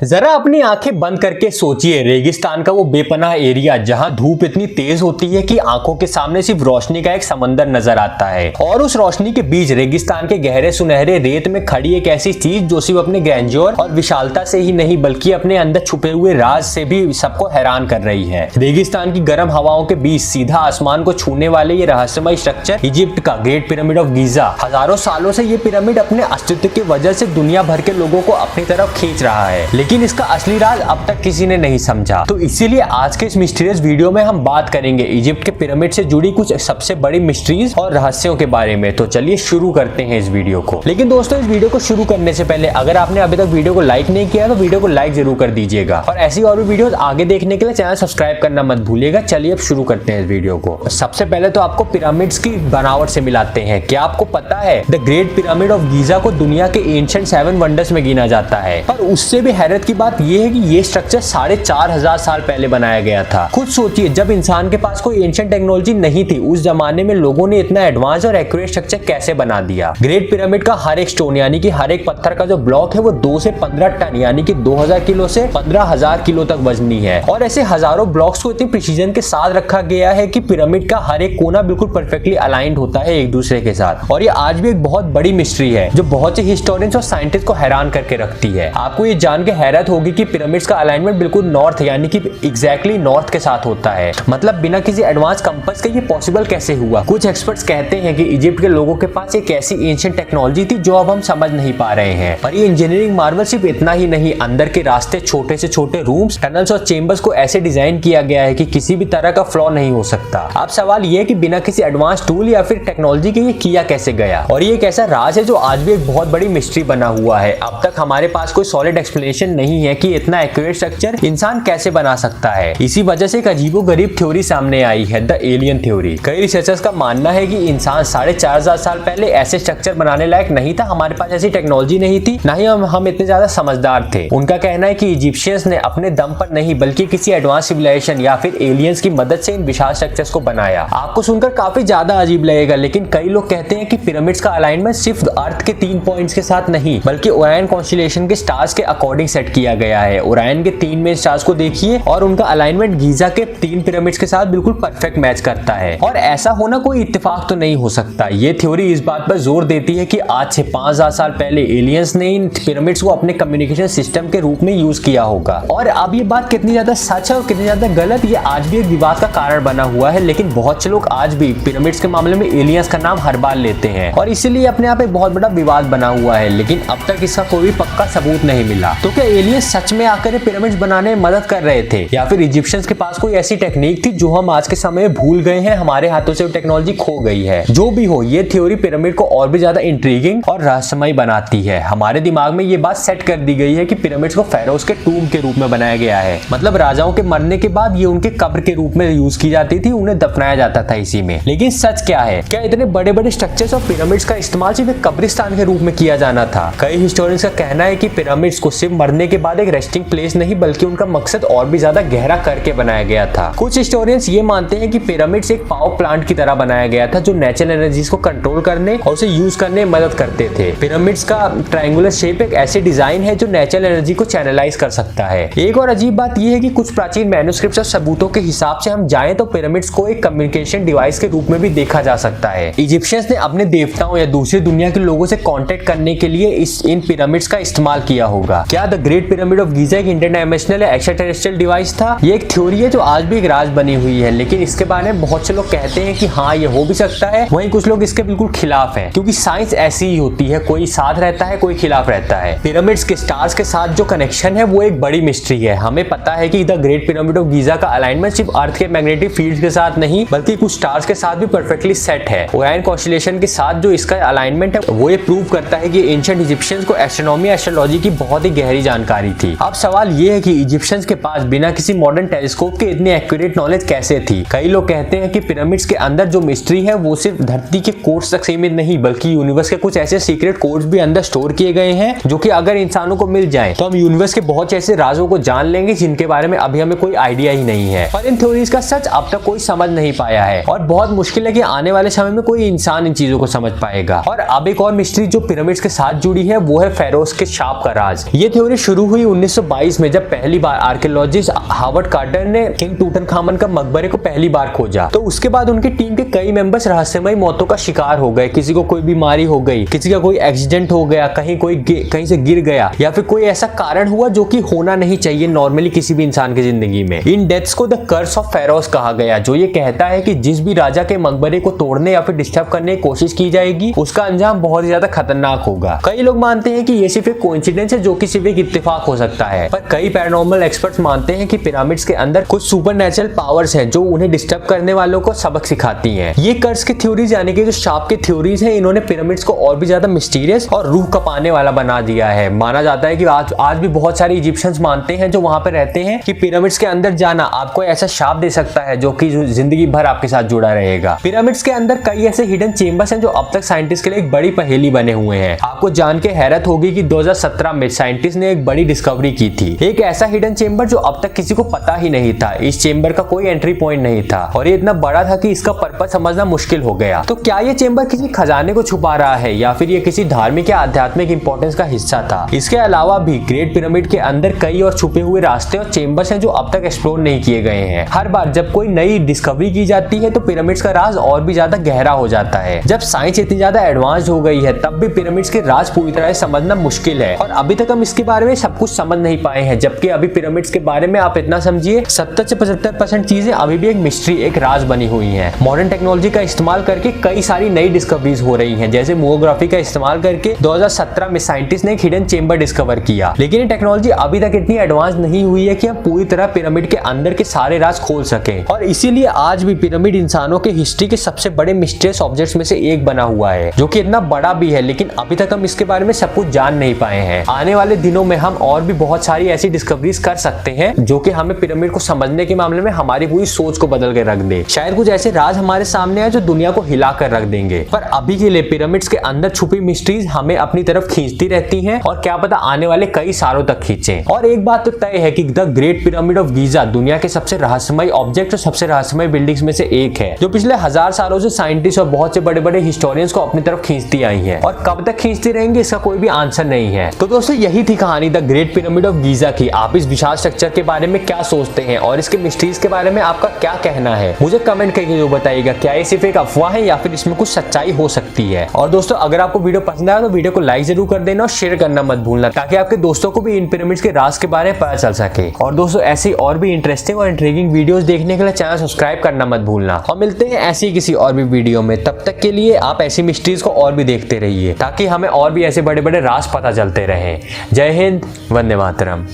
जरा अपनी आंखें बंद करके सोचिए, रेगिस्तान का वो बेपनाह एरिया जहां धूप इतनी तेज होती है कि आंखों के सामने सिर्फ रोशनी का एक समंदर नजर आता है, और उस रोशनी के बीच रेगिस्तान के गहरे सुनहरे रेत में खड़ी एक ऐसी चीज जो सिर्फ अपने ग्रैंड्योर और विशालता से ही नहीं बल्कि अपने अंदर छुपे हुए राज से भी सबको हैरान कर रही है। रेगिस्तान की गर्म हवाओं के बीच सीधा आसमान को छूने वाले ये रहस्यमय स्ट्रक्चर इजिप्ट का ग्रेट पिरामिड ऑफ गीजा। हजारों सालों से ये पिरामिड अपने अस्तित्व की वजह से दुनिया भर के लोगों को अपनी तरफ खींच रहा है, लेकिन इसका असली राज अब तक किसी ने नहीं समझा। तो इसीलिए आज के इस मिस्टीरियस वीडियो में हम बात करेंगे इजिप्ट के पिरामिड से जुड़ी कुछ सबसे बड़ी मिस्ट्रीज और रहस्यों के बारे में। तो चलिए शुरू करते हैं इस वीडियो को। लेकिन दोस्तों, इस वीडियो को शुरू करने से पहले अगर आपने अभी तक वीडियो को लाइक नहीं किया तो वीडियो को लाइक जरूर कर दीजिएगा, और ऐसी और भी वीडियो आगे देखने के लिए चैनल सब्सक्राइब करना मत भूलिएगा। चलिए अब शुरू करते हैं इस वीडियो को। सबसे पहले तो आपको पिरामिड्स की बनावट से मिलाते हैं। क्या आपको पता है the great pyramid of Giza को दुनिया के एंशिएंट 7 वंडर्स में गिना जाता है, और उससे भी हैरत की बात यह है कि ये स्ट्रक्चर 4500 साल पहले बनाया गया था। खुद सोचिए, जब इंसान के पास कोई एंशिएंट टेक्नोलॉजी नहीं थी, उस जमाने में लोगों ने इतना एडवांस और एक्यूरेट स्ट्रक्चर कैसे बना दिया। ग्रेट पिरामिड का हर एक स्टोन यानी कि हर एक पत्थर का जो ब्लॉक है वो 2 से 15 टन यानी कि 2000 किलो से 15000 किलो तक वजनी है, और ऐसे हजारों ब्लॉक्स को इतनी प्रिसीजन के साथ रखा गया है कि पिरामिड का हर एक कोना बिल्कुल परफेक्टली अलाइंड होता है एक दूसरे के साथ। और ये आज भी एक बहुत बड़ी मिस्ट्री है जो बहुत से हिस्टोरियंस और साइंटिस्ट को हैरान करके रखती है। आपको ये जान के हैरत होगी कि पिरामिड्स का अलाइनमेंट बिल्कुल नॉर्थ यानी कि एग्जैक्टली नॉर्थ के साथ होता है। मतलब बिना किसी एडवांस कंपास के ये पॉसिबल कैसे हुआ। कुछ एक्सपर्ट्स कहते हैं कि इजिप्ट के लोगों के पास एक ऐसी एंशिएंट टेक्नोलॉजी थी जो अब हम समझ नहीं पा रहे हैं। पर ये इंजीनियरिंग मार्वल सिर्फ इतना ही नहीं, अंदर के रास्ते, छोटे से छोटे रूम्स, टनल्स और चेंबर्स को ऐसे डिजाइन किया गया है कि किसी भी तरह का फ्लॉ नहीं हो सकता। अब सवाल ये है कि बिना किसी एडवांस टूल या फिर टेक्नोलॉजी के ये किया कैसे गया, और ये एक ऐसा राज है जो आज भी एक बहुत बड़ी मिस्ट्री बना हुआ है। अब तक हमारे पास कोई सॉलिड एक्सप्लेनेशन नहीं है कि इतना एक्यूरेट स्ट्रक्चर इंसान कैसे बना सकता है। इसी वजह से एक अजीबोगरीब थ्योरी सामने आई है, द एलियन थ्योरी। कई रिसर्चर्स का मानना है कि इंसान 4500 साल पहले ऐसे स्ट्रक्चर बनाने लायक नहीं था, हमारे पास ऐसी टेक्नोलॉजी नहीं थी, ना ही हम इतने ज्यादा समझदार थे। उनका कहना है कि इजिप्शियंस ने अपने दम पर नहीं बल्कि किसी एडवांस सिविलाइजेशन या फिर एलियंस की मदद से इन विशाल स्ट्रक्चर्स को बनाया। आपको सुनकर काफी ज्यादा अजीब लगेगा, लेकिन कई लोग कहते हैं कि पिरामिड्स का अलाइनमेंट सिर्फ अर्थ के 3 पॉइंट्स के साथ नहीं बल्कि ओरायन कॉन्स्टेलेशन के स्टार्स के अकॉर्डिंग सेट किया गया है। ओरायन के 3 मेन स्टार्स को देखिए और उनका अलाइनमेंट गीजा के 3 पिरामिड्स के साथ बिल्कुल परफेक्ट मैच करता है, और ऐसा होना कोई इत्तेफाक तो नहीं हो सकता। ये थ्योरी इस बात पर जोर देती है कि आज से 5000 साल पहले एलियंस ने इन पिरामिड्स को अपने कम्युनिकेशन सिस्टम के रूप में यूज किया होगा। और अब ये बात कितनी ज्यादा सच है और कितनी ज्यादा गलत, ये आज भी एक विवाद का कारण बना हुआ है। लेकिन बहुत से लोग आज भी पिरामिड्स के मामले में एलियंस का नाम हर बार लेते हैं, और इसीलिए अपने आप एक बहुत बड़ा विवाद बना हुआ है। लेकिन अब तक इसका कोई पक्का सबूत नहीं मिला। तो क्या एलियंस सच में आकर पिरामिड्स बनाने में मदद कर रहे थे, या फिर इजिप्शियंस के पास कोई ऐसी टेक्निक थी जो हम आज के समय में भूल गए हैं, हमारे हाथों से टेक्नोलॉजी खो गई है। जो भी हो, ये थ्योरी पिरामिड को और भी ज्यादा इंट्रिगिंग और रहस्यमय बनाती है। हमारे दिमाग में ये बात सेट कर दी गई है कि पिरामिड्स को फेरोस के टूम के रूप में बनाया गया है, मतलब राजाओं के मरने के बाद ये उनके कब्र के रूप में यूज की जाती थी, उन्हें दफनाया जाता था इसी में। लेकिन सच क्या है, क्या इतने बड़े बड़े स्ट्रक्चर्स और पिरामिड्स का इस्तेमाल सिर्फ एक कब्रिस्तान के रूप में किया जाना था? कई हिस्टोरियंस का कहना है कि पिरामिड्स को सिर्फ मरने के बाद एक रेस्टिंग प्लेस नहीं बल्कि उनका मकसद और भी ज्यादा गहरा करके बनाया गया था। कुछ हिस्टोरियंस ये मानते हैं कि पिरामिड्स एक पावर प्लांट की तरह बनाया गया था जो नेचुरल एनर्जीज को कंट्रोल करने और उसे यूज करने में मदद करते थे। पिरामिड्स का ट्रायंगुलर शेप एक ऐसी डिजाइन है जो नेचुरल एनर्जी को चैनलाइज कर सकता है। एक और अजीब बात यह है कि कुछ प्राचीन मैन्युस्क्रिप्ट्स और सबूतों के हिसाब से हम जाएं तो पिरामिड्स को एक कम्युनिकेशन डिवाइस के रूप में भी देखा जा सकता है। इजिप्शियंस ने अपने देवताओं या दूसरी दुनिया के लोगों से कांटेक्ट करने के लिए इन पिरामिड्स का इस्तेमाल किया होगा। क्या the great pyramid of Giza एक इंटरडायमेंशनल या एक्स्ट्राटेरेस्ट्रियल डिवाइस था? ये एक थ्योरी है जो आज भी एक राज बनी हुई है, लेकिन इसके बारे में बहुत से लोग कहते हैं कि हाँ, ये हो भी सकता है। वहीं कुछ लोग इसके बिल्कुल खिलाफ हैं, क्योंकि साइंस ऐसी ही होती है, कोई साथ रहता है कोई खिलाफ रहता है। पिरामिड्स के स्टार्स के साथ जो कनेक्शन है वो एक बड़ी मिस्ट्री है। हमें पता है कि the great pyramid of Giza का अलाइनमेंट सिर्फ अर्थ के मैग्नेटिक फील्ड के साथ नहीं बल्कि कुछ स्टार्स के साथ भी परफेक्टली सेट है। ओरायन कॉन्स्टेलेशन के साथ जो इसका अलाइनमेंट है वो ये प्रूव करता है कि एंशिएंट इजिप्शियंस को एस्ट्रोनॉमी एस्ट्रोलॉजी की बहुत ही गहरी जानकारी थी। अब सवाल ये है कि इजिप्शियंस के पास बिना किसी मॉडर्न टेलीस्कोप के इतनी एक्यूरेट नॉलेज कैसे थी। कई लोग कहते हैं कि पिरामिड्स के अंदर जो मिस्ट्री है वो सिर्फ धरती के कोर्स तक सीमित नहीं बल्कि यूनिवर्स के कुछ ऐसे सीक्रेट कोड्स भी अंदर स्टोर किए गए हैं जो कि अगर इंसानों को मिल जाए तो हम यूनिवर्स के बहुत ऐसे राजों को जान लेंगे जिनके बारे में अभी हमें कोई आइडिया ही नहीं है। पर इन थ्योरीज का सच अब तक कोई समझ नहीं पाया है, और बहुत मुश्किल है कि आने वाले समय में कोई इंसान इन चीजों को समझ पाएगा। और अब एक और मिस्ट्री जो पिरामिड्स के साथ जुड़ी है वो है फेरोस के शाप का राज। ये थ्योरी शुरू हुई 1922 में, जब पहली बार आर्कियोलॉजिस्ट हावर्ड कार्टर ने किंग टूटनखामन का मकबरे को पहली बार खोजा। तो उसके बाद उनकी टीम के कई मेंबर्स रहस्यमय मौतों का शिकार हो गए। किसी को कोई बीमारी हो गई, किसी का कोई एक्सीडेंट हो गया, कहीं से गिर गया, या फिर कोई ऐसा कारण हुआ जो कि होना नहीं चाहिए नॉर्मली किसी भी इंसान की जिंदगी में। इन डेथ्स को द कर्स ऑफ फेरोज कहा गया, जो ये कहता है कि जिस भी राजा के मकबरे को तोड़ने या फिर डिस्टर्ब करने की कोशिश की जाएगी उसका अंजाम बहुत ही ज्यादा खतरनाक होगा। कई लोग मानते हैं कि ये सिर्फ एक कोइंसिडेंस है, जो कि सिर्फ एक इत्तेफाक हो सकता है, पर कई पैरानॉर्मल एक्सपर्ट्स मानते हैं कि पिरामिड्स के अंदर कुछ सुपरनेचुरल पावर्स हैं जो उन्हें डिस्टर्ब करने वालों को सबक सिखाती हैं। ये कर्स की थ्योरीज यानी कि जो शाप की थ्योरीज हैं, इन्होंने पिरामिड्स को और भी ज्यादा मिस्टीरियस और रूह कपाने वाला बना दिया है। माना जाता है कि आज भी बहुत सारे इजिप्शियंस मानते हैं जो वहां पर रहते हैं कि पिरामिड्स के अंदर जाना आपको ऐसा शाप दे सकता है जो कि जिंदगी भर आपके साथ जुड़ा रहेगा। पिरामिड्स के अंदर कई ऐसे हिडन चेंबर्स हैं जो अब तक साइंटिस्ट के लिए एक बड़ी पहेली बने हुए हैं। आपको जान के हैरत होगी कि 2017 में साइंटिस्ट ने एक बड़ी डिस्कवरी की थी, एक ऐसा हिडन चेंबर जो अब तक किसी को पता ही नहीं था। इस चेंबर का कोई एंट्री पॉइंट नहीं था और ये इतना बड़ा था कि इसका पर्पस समझना मुश्किल हो गया। तो क्या ये चेंबर किसी खजाने को छुपा रहा है या फिर ये किसी धार्मिक या आध्यात्मिक इंपॉर्टेंस का हिस्सा था? इसके अलावा भी ग्रेट पिरामिड के अंदर कई और छुपे हुए रास्ते और चेंबर्स हैं जो अब तक एक्सप्लोर नहीं किए गए हैं। हर बार जब कोई नई डिस्कवरी की जाती है तो पिरामिड्स का राज और भी ज्यादा गहरा हो जाता है। जब साइंस इतनी ज्यादा एडवांस हो गई है तब भी पिरामिड्स के राज पूरी तरह से समझना मुश्किल है और अभी तक हम इसके बारे में सब कुछ समझ नहीं पाए हैं। जबकि अभी पिरामिड्स के बारे में आप इतना समझिए 70 से 75% चीजें अभी भी एक मिस्ट्री, एक राज बनी हुई है। मॉडर्न टेक्नोलॉजी का इस्तेमाल करके कई सारी नई डिस्कवरीज हो रही हैं, जैसे मोग्राफी का इस्तेमाल करके 2017 में साइंटिस्ट ने एक हिडन चेंबर डिस्कवर किया। लेकिन ये टेक्नोलॉजी अभी तक इतनी एडवांस नहीं हुई है कि हम पूरी तरह पिरामिड के अंदर के सारे राज खोल सकें और इसीलिए आज भी पिरामिड इंसानों के हिस्ट्री के सबसे बड़े मिस्टीरियस ऑब्जेक्ट्स में से एक बना हुआ है, जो कि इतना बड़ा भी है। लेकिन अभी तक हम इसके बारे में सब कुछ जान नहीं पाए हैं। आने वाले दिनों में हम और भी बहुत सारी ऐसी डिस्कवरीज कर सकते हैं जो कि हमें पिरामिड को समझने के मामले में हमारी पूरी सोच को बदल के रख दे। शायद कुछ ऐसे राज हमारे सामने है जो दुनिया को हिला कर रख देंगे, पर अभी के लिए पिरामिड्स के अंदर छुपी मिस्ट्रीज हमें अपनी तरफ खींचती रहती हैं और क्या पता आने वाले कई सालों तक खींचे। और एक बात तो तय है कि the great pyramid of Giza दुनिया के सबसे रहस्यमय ऑब्जेक्ट और सबसे रहस्यमय बिल्डिंग्स में से एक है, जो पिछले 1000 सालों से साइंटिस्ट और बहुत से बड़े बड़े हिस्टोरियंस को अपनी तरफ खींचती आई है और कब तक खींचती रहेंगे इसका कोई भी आंसर नहीं है। तो दोस्तों यही थी कहानी the great pyramid of Giza की। आप इस विशाल स्ट्रक्चर के बारे में क्या सोचते हैं और इसके मिस्ट्रीज के बारे में आपका क्या कहना है, मुझे कमेंट करके जो बताइएगा। क्या ये सिर्फ एक अफवाह है या फिर इसमें कुछ सच्चाई हो सकती है? और दोस्तों अगर आपको वीडियो पसंद आया तो वीडियो को लाइक जरूर कर देना और शेयर करना मत भूलना, ताकि आपके दोस्तों को भी इन पिरामिड्स के राज के बारे में पता चल सके। और दोस्तों ऐसी और भी इंटरेस्टिंग और इंट्रिगिंग वीडियोस देखने के लिए चैनल सब्सक्राइब करना मत भूलना। और मिलते हैं ऐसी किसी और भी वीडियो में, तब तक के लिए आप ऐसी मिस्ट्रीज को और भी देखते रहिए ताकि हमें और भी ऐसे बड़े बड़े राज पता चलते रहें। जय हिंद, वंदे मातरम।